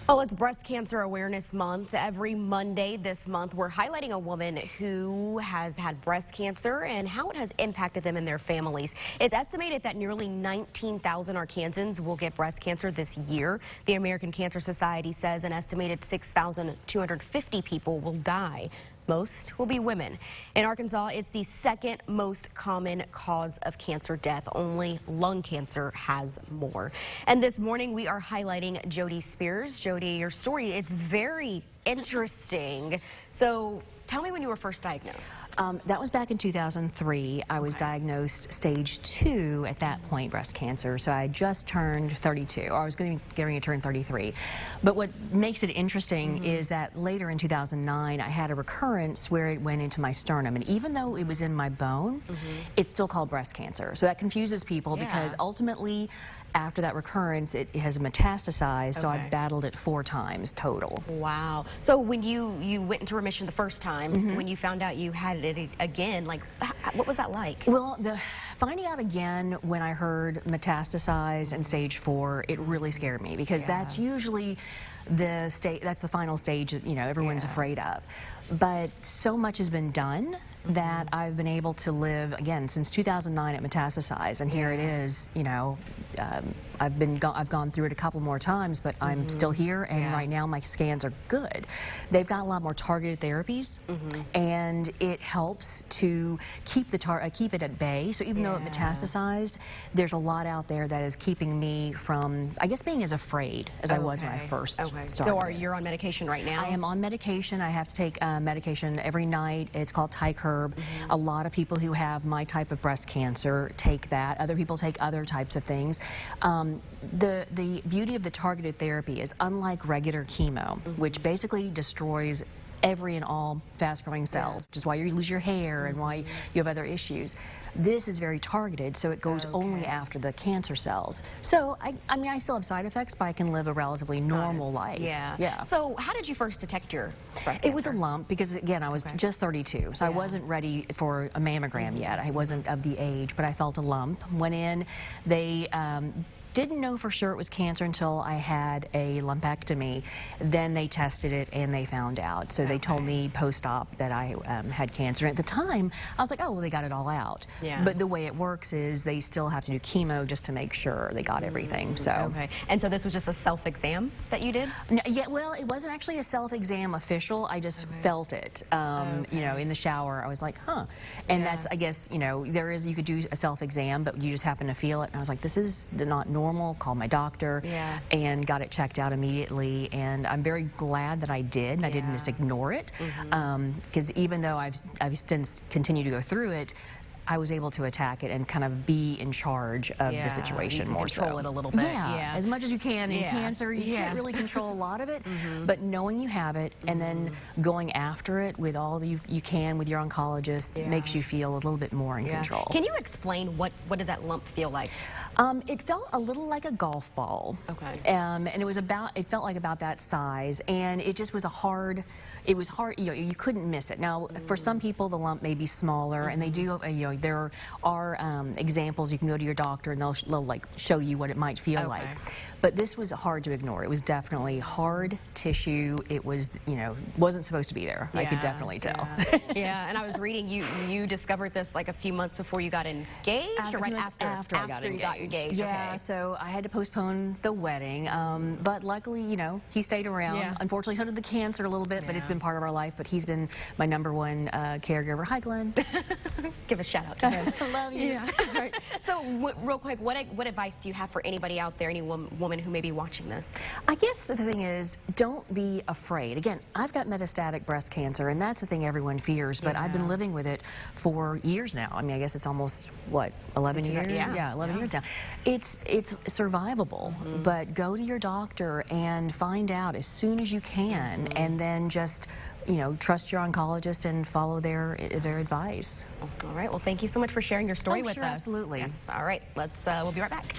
Well, it's Breast Cancer Awareness Month. Every Monday this month, we're highlighting a woman who has had breast cancer and how it has impacted them and their families. It's estimated that nearly 19,000 Arkansans will get breast cancer this year. The American Cancer Society says an estimated 6,250 people will die. Most will be women. In Arkansas, it's the second most common cause of cancer death. Only lung cancer has more. And this morning, we are highlighting Jodie Spears. Jodie, your story, it's very interesting. So tell me when you were first diagnosed. That was back in 2003. I was diagnosed stage 2 at that point, breast cancer. So I just turned 32, or I was getting to turn 33. But what makes it interesting is that later in 2009, I had a recurrence where it went into my sternum. And even though it was in my bone, it's still called breast cancer. So that confuses people because ultimately, after that recurrence, it has metastasized. So I battled it 4 times total. Wow. So when you went into remission the first time, when you found out you had it again, like, what was that like? Well, finding out again when I heard metastasized and stage 4, it really scared me because that's usually the stage, that's the final stage that, you know, everyone's afraid of. But so much has been done that I've been able to live, again, since 2009 it metastasized, and here it is, you know, I've gone through it a couple more times, but I'm still here, and right now my scans are good. They've got a lot more targeted therapies, and it helps to keep it at bay. So even though it metastasized, there's a lot out there that is keeping me from, I guess, being as afraid as I was when I first started. So you're on medication right now? I am on medication. I have to take medication every night. It's called Tykerb. A lot of people who have my type of breast cancer take that. Other people take other types of things. The beauty of the targeted therapy is, unlike regular chemo, which basically destroys every and all fast-growing cells, which is why you lose your hair and why you have other issues. This is very targeted, so it goes only after the cancer cells. So, I mean, I still have side effects, but I can live a relatively normal life. Yeah. So how did you first detect your breast cancer? It was a lump because, again, I was just 32, so I wasn't ready for a mammogram yet. I wasn't of the age, but I felt a lump. Went in, they didn't know for sure it was cancer until I had a lumpectomy. Then they tested it and they found out. So they told me post-op that I had cancer. And at the time, I was like, oh, well, they got it all out. But the way it works is they still have to do chemo just to make sure they got everything. So And so this was just a self-exam that you did? No, yeah, well, it wasn't actually a self-exam official. I just felt it. You know, in the shower, I was like, huh. And that's, I guess, you know, you could do a self-exam, but you just happen to feel it. And I was like, this is not normal. Called my doctor and got it checked out immediately, and I'm very glad that I did, and I didn't just ignore it, because even though I've since continued to go through it, I was able to attack it and kind of be in charge of the situation more so. Control it a little bit. As much as you can. In cancer, you can't really control a lot of it, but knowing you have it and then going after it with all you can with your oncologist makes you feel a little bit more in control. Can you explain what did that lump feel like? It felt a little like a golf ball. And it felt like about that size, and it just was it was hard, you know, you couldn't miss it. Now, for some people, the lump may be smaller, and they do, you know, there are examples. You can go to your doctor, and they'll like show you what it might feel like. But this was hard to ignore. It was definitely hard tissue. It was, you know, wasn't supposed to be there. I could definitely tell. And I was reading you discovered this like a few months before you got engaged, or right after I got engaged? You got engaged. So I had to postpone the wedding, but luckily, you know, he stayed around. Unfortunately, so did the cancer a little bit, but it's been part of our life. But he's been my #1 caregiver. Hi, Glenn. Give a shout out to him. I love you. So real quick, what advice do you have for anybody out there, any woman who may be watching this? I guess the thing is, don't be afraid. Again, I've got metastatic breast cancer, and that's the thing everyone fears, but I've been living with it for years now. I mean, I guess it's almost, what, 11 years? Yeah, 11 years now. It's survivable, but go to your doctor and find out as soon as you can, and then just, you know, trust your oncologist and follow their advice. All right. Well, thank you so much for sharing your story with us. Absolutely. Yes. All right. We'll be right back.